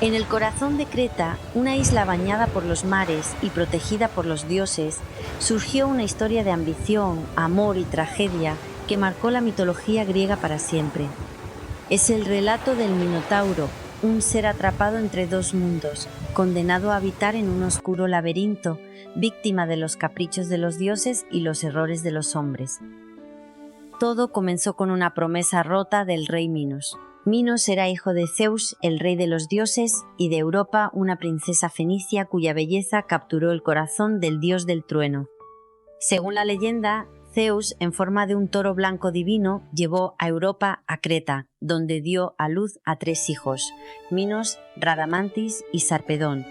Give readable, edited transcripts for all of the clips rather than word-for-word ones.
En el corazón de Creta, una isla bañada por los mares y protegida por los dioses, surgió una historia de ambición, amor y tragedia que marcó la mitología griega para siempre. Es el relato del Minotauro, un ser atrapado entre dos mundos, condenado a habitar en un oscuro laberinto, víctima de los caprichos de los dioses y los errores de los hombres. Todo comenzó con una promesa rota del rey Minos. Minos era hijo de Zeus, el rey de los dioses, y de Europa, una princesa fenicia cuya belleza capturó el corazón del dios del trueno. Según la leyenda, Zeus, en forma de un toro blanco divino, llevó a Europa a Creta, donde dio a luz a 3 hijos, Minos, Radamantis y Sarpedón.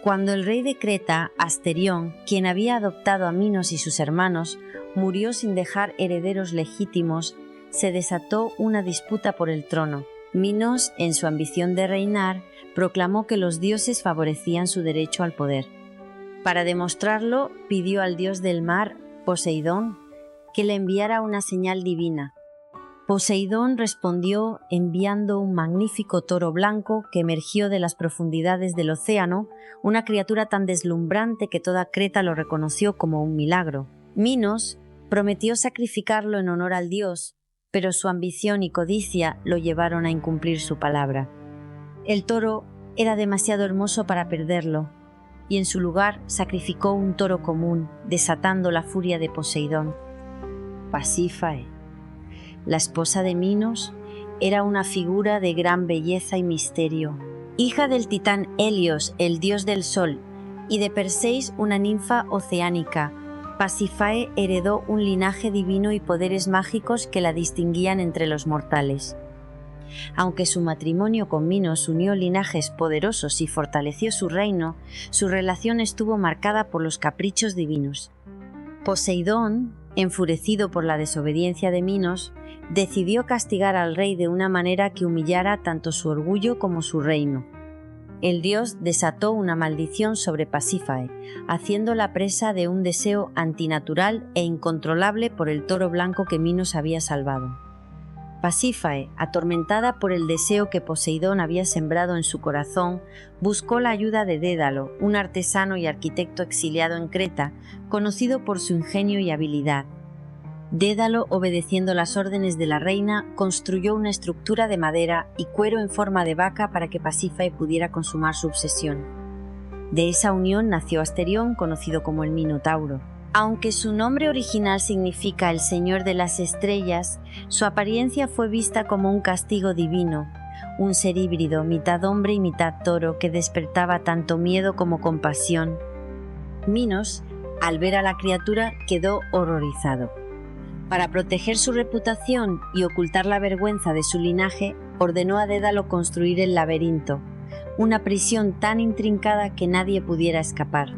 Cuando el rey de Creta, Asterión, quien había adoptado a Minos y sus hermanos, murió sin dejar herederos legítimos, se desató una disputa por el trono. Minos, en su ambición de reinar, proclamó que los dioses favorecían su derecho al poder. Para demostrarlo, pidió al dios del mar, Poseidón, que le enviara una señal divina. Poseidón respondió enviando un magnífico toro blanco que emergió de las profundidades del océano, una criatura tan deslumbrante que toda Creta lo reconoció como un milagro. Minos prometió sacrificarlo en honor al dios, pero su ambición y codicia lo llevaron a incumplir su palabra. El toro era demasiado hermoso para perderlo, y en su lugar sacrificó un toro común, desatando la furia de Poseidón. Pasífae, la esposa de Minos, era una figura de gran belleza y misterio. Hija del titán Helios, el dios del sol, y de Perseis, una ninfa oceánica, Pasífae heredó un linaje divino y poderes mágicos que la distinguían entre los mortales. Aunque su matrimonio con Minos unió linajes poderosos y fortaleció su reino, su relación estuvo marcada por los caprichos divinos. Poseidón, enfurecido por la desobediencia de Minos, decidió castigar al rey de una manera que humillara tanto su orgullo como su reino. El dios desató una maldición sobre Pasífae, haciéndola presa de un deseo antinatural e incontrolable por el toro blanco que Minos había salvado. Pasífae, atormentada por el deseo que Poseidón había sembrado en su corazón, buscó la ayuda de Dédalo, un artesano y arquitecto exiliado en Creta, conocido por su ingenio y habilidad. Dédalo, obedeciendo las órdenes de la reina, construyó una estructura de madera y cuero en forma de vaca para que Pasífae pudiera consumar su obsesión. De esa unión nació Asterión, conocido como el Minotauro. Aunque su nombre original significa el Señor de las Estrellas, su apariencia fue vista como un castigo divino, un ser híbrido, mitad hombre y mitad toro, que despertaba tanto miedo como compasión. Minos, al ver a la criatura, quedó horrorizado. Para proteger su reputación y ocultar la vergüenza de su linaje, ordenó a Dédalo construir el laberinto, una prisión tan intrincada que nadie pudiera escapar.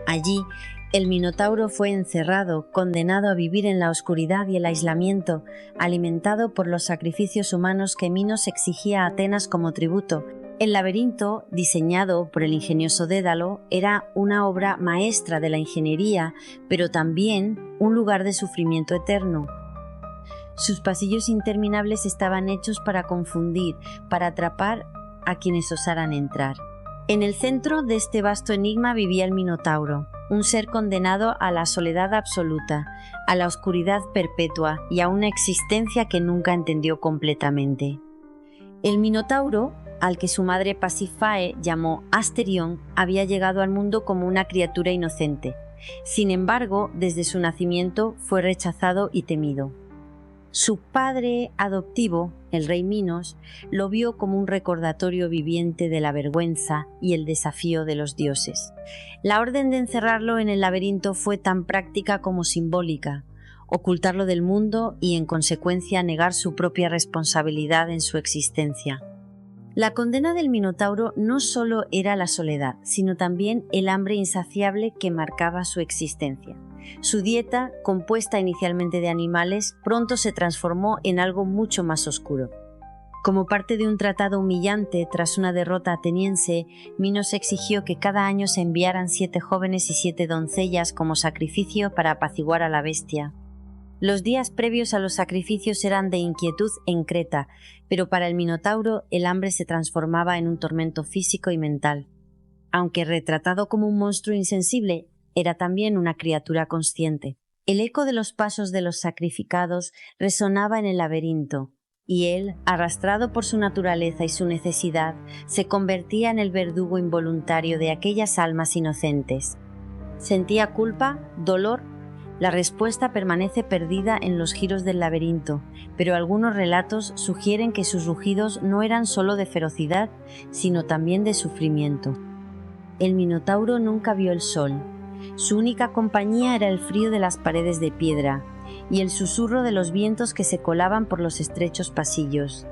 Allí, el Minotauro fue encerrado, condenado a vivir en la oscuridad y el aislamiento, alimentado por los sacrificios humanos que Minos exigía a Atenas como tributo. El laberinto, diseñado por el ingenioso Dédalo, era una obra maestra de la ingeniería, pero también un lugar de sufrimiento eterno. Sus pasillos interminables estaban hechos para confundir, para atrapar a quienes osaran entrar. En el centro de este vasto enigma vivía el Minotauro, un ser condenado a la soledad absoluta, a la oscuridad perpetua y a una existencia que nunca entendió completamente. El Minotauro, al que su madre Pasífae llamó Asterión, había llegado al mundo como una criatura inocente. Sin embargo, desde su nacimiento fue rechazado y temido. Su padre adoptivo, el rey Minos, lo vio como un recordatorio viviente de la vergüenza y el desafío de los dioses. La orden de encerrarlo en el laberinto fue tan práctica como simbólica, ocultarlo del mundo y, en consecuencia, negar su propia responsabilidad en su existencia. La condena del Minotauro no solo era la soledad, sino también el hambre insaciable que marcaba su existencia. Su dieta, compuesta inicialmente de animales, pronto se transformó en algo mucho más oscuro. Como parte de un tratado humillante tras una derrota ateniense, Minos exigió que cada año se enviaran 7 jóvenes y 7 doncellas como sacrificio para apaciguar a la bestia. Los días previos a los sacrificios eran de inquietud en Creta, pero para el Minotauro el hambre se transformaba en un tormento físico y mental. Aunque retratado como un monstruo insensible, era también una criatura consciente. El eco de los pasos de los sacrificados resonaba en el laberinto, y él, arrastrado por su naturaleza y su necesidad, se convertía en el verdugo involuntario de aquellas almas inocentes. ¿Sentía culpa? ¿Dolor? La respuesta permanece perdida en los giros del laberinto, pero algunos relatos sugieren que sus rugidos no eran solo de ferocidad, sino también de sufrimiento. El Minotauro nunca vio el sol. Su única compañía era el frío de las paredes de piedra y el susurro de los vientos que se colaban por los estrechos pasillos.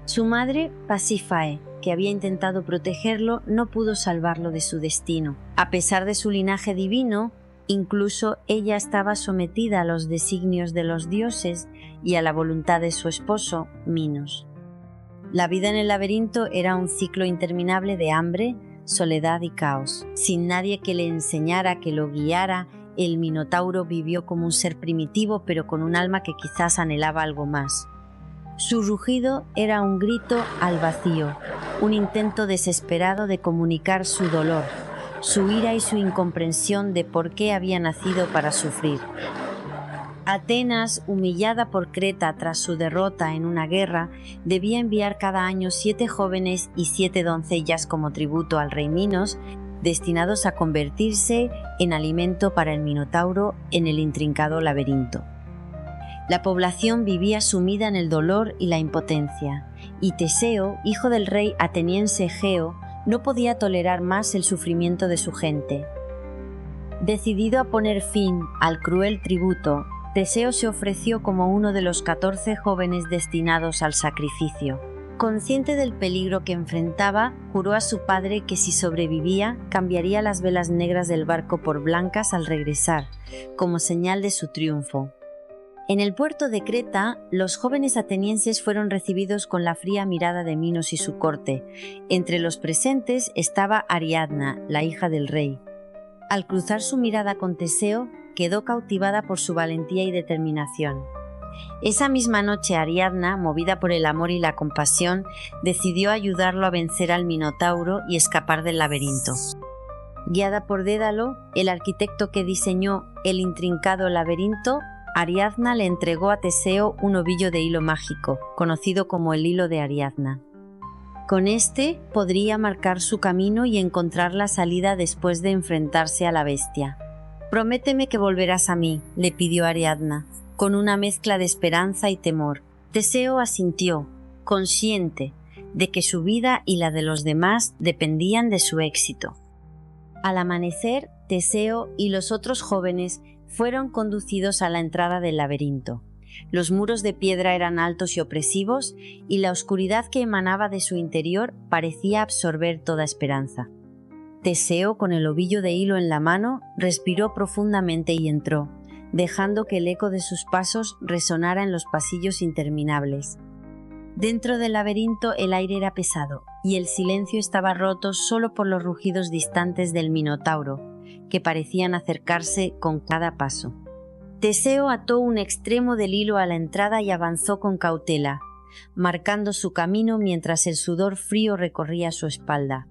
Su madre, Pasífae, que había intentado protegerlo, no pudo salvarlo de su destino. A pesar de su linaje divino, incluso ella estaba sometida a los designios de los dioses y a la voluntad de su esposo, Minos. La vida en el laberinto era un ciclo interminable de hambre, soledad y caos. Sin nadie que le enseñara, que lo guiara, el Minotauro vivió como un ser primitivo, pero con un alma que quizás anhelaba algo más. Su rugido era un grito al vacío, un intento desesperado de comunicar su dolor, su ira y su incomprensión de por qué había nacido para sufrir. Atenas, humillada por Creta tras su derrota en una guerra, debía enviar cada año 7 jóvenes y 7 doncellas como tributo al rey Minos, destinados a convertirse en alimento para el Minotauro en el intrincado laberinto. La población vivía sumida en el dolor y la impotencia, y Teseo, hijo del rey ateniense Egeo, no podía tolerar más el sufrimiento de su gente. Decidido a poner fin al cruel tributo, Teseo se ofreció como uno de los 14 jóvenes destinados al sacrificio. Consciente del peligro que enfrentaba, juró a su padre que si sobrevivía, cambiaría las velas negras del barco por blancas al regresar, como señal de su triunfo. En el puerto de Creta, los jóvenes atenienses fueron recibidos con la fría mirada de Minos y su corte. Entre los presentes estaba Ariadna, la hija del rey. Al cruzar su mirada con Teseo, quedó cautivada por su valentía y determinación. Esa misma noche Ariadna, movida por el amor y la compasión, decidió ayudarlo a vencer al Minotauro y escapar del laberinto. Guiada por Dédalo, el arquitecto que diseñó el intrincado laberinto, Ariadna le entregó a Teseo un ovillo de hilo mágico, conocido como el hilo de Ariadna. Con este podría marcar su camino y encontrar la salida después de enfrentarse a la bestia. «Prométeme que volverás a mí», le pidió Ariadna, con una mezcla de esperanza y temor. Teseo asintió, consciente de que su vida y la de los demás dependían de su éxito. Al amanecer, Teseo y los otros jóvenes fueron conducidos a la entrada del laberinto. Los muros de piedra eran altos y opresivos, y la oscuridad que emanaba de su interior parecía absorber toda esperanza. Teseo, con el ovillo de hilo en la mano, respiró profundamente y entró, dejando que el eco de sus pasos resonara en los pasillos interminables. Dentro del laberinto el aire era pesado, y el silencio estaba roto solo por los rugidos distantes del Minotauro, que parecían acercarse con cada paso. Teseo ató un extremo del hilo a la entrada y avanzó con cautela, marcando su camino mientras el sudor frío recorría su espalda.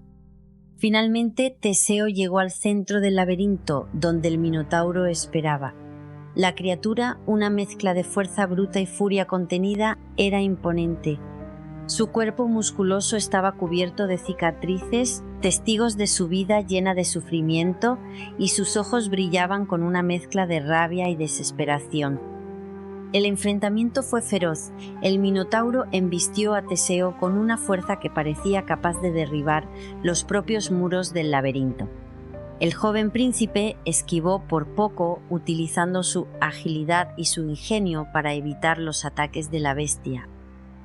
Finalmente, Teseo llegó al centro del laberinto, donde el Minotauro esperaba. La criatura, una mezcla de fuerza bruta y furia contenida, era imponente. Su cuerpo musculoso estaba cubierto de cicatrices, testigos de su vida llena de sufrimiento, y sus ojos brillaban con una mezcla de rabia y desesperación. El enfrentamiento fue feroz. El Minotauro embistió a Teseo con una fuerza que parecía capaz de derribar los propios muros del laberinto. El joven príncipe esquivó por poco, utilizando su agilidad y su ingenio para evitar los ataques de la bestia.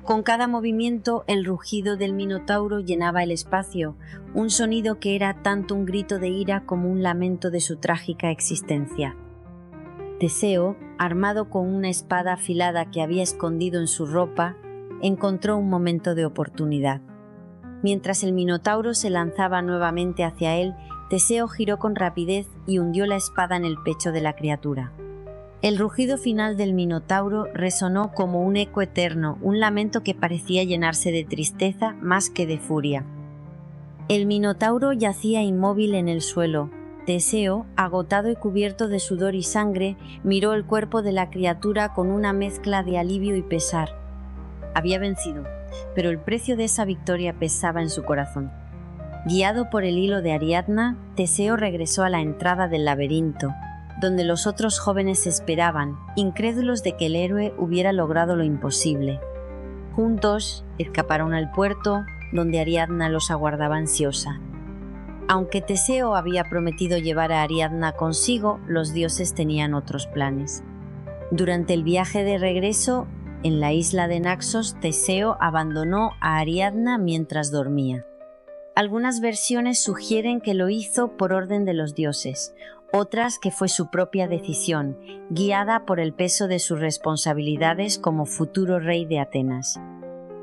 Con cada movimiento, el rugido del Minotauro llenaba el espacio, un sonido que era tanto un grito de ira como un lamento de su trágica existencia. Teseo, armado con una espada afilada que había escondido en su ropa, encontró un momento de oportunidad. Mientras el Minotauro se lanzaba nuevamente hacia él, Teseo giró con rapidez y hundió la espada en el pecho de la criatura. El rugido final del Minotauro resonó como un eco eterno, un lamento que parecía llenarse de tristeza más que de furia. El Minotauro yacía inmóvil en el suelo. Teseo, agotado y cubierto de sudor y sangre, miró el cuerpo de la criatura con una mezcla de alivio y pesar. Había vencido, pero el precio de esa victoria pesaba en su corazón. Guiado por el hilo de Ariadna, Teseo regresó a la entrada del laberinto, donde los otros jóvenes esperaban, incrédulos de que el héroe hubiera logrado lo imposible. Juntos escaparon al puerto, donde Ariadna los aguardaba ansiosa. Aunque Teseo había prometido llevar a Ariadna consigo, los dioses tenían otros planes. Durante el viaje de regreso, en la isla de Naxos, Teseo abandonó a Ariadna mientras dormía. Algunas versiones sugieren que lo hizo por orden de los dioses, otras que fue su propia decisión, guiada por el peso de sus responsabilidades como futuro rey de Atenas.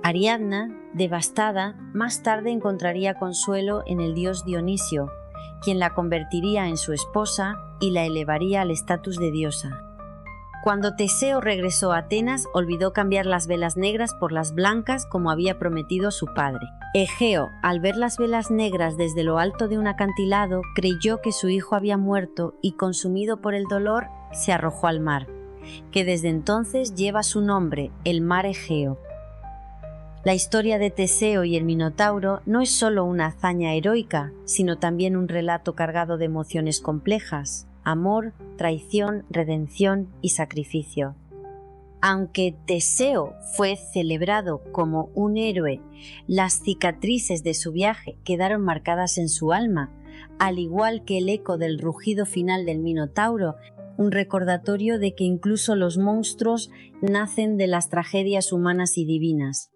Ariadna, devastada, más tarde encontraría consuelo en el dios Dionisio, quien la convertiría en su esposa y la elevaría al estatus de diosa. Cuando Teseo regresó a Atenas, olvidó cambiar las velas negras por las blancas como había prometido su padre. Egeo, al ver las velas negras desde lo alto de un acantilado, creyó que su hijo había muerto y, consumido por el dolor, se arrojó al mar, que desde entonces lleva su nombre, el mar Egeo. La historia de Teseo y el Minotauro no es solo una hazaña heroica, sino también un relato cargado de emociones complejas: amor, traición, redención y sacrificio. Aunque Teseo fue celebrado como un héroe, las cicatrices de su viaje quedaron marcadas en su alma, al igual que el eco del rugido final del Minotauro, un recordatorio de que incluso los monstruos nacen de las tragedias humanas y divinas.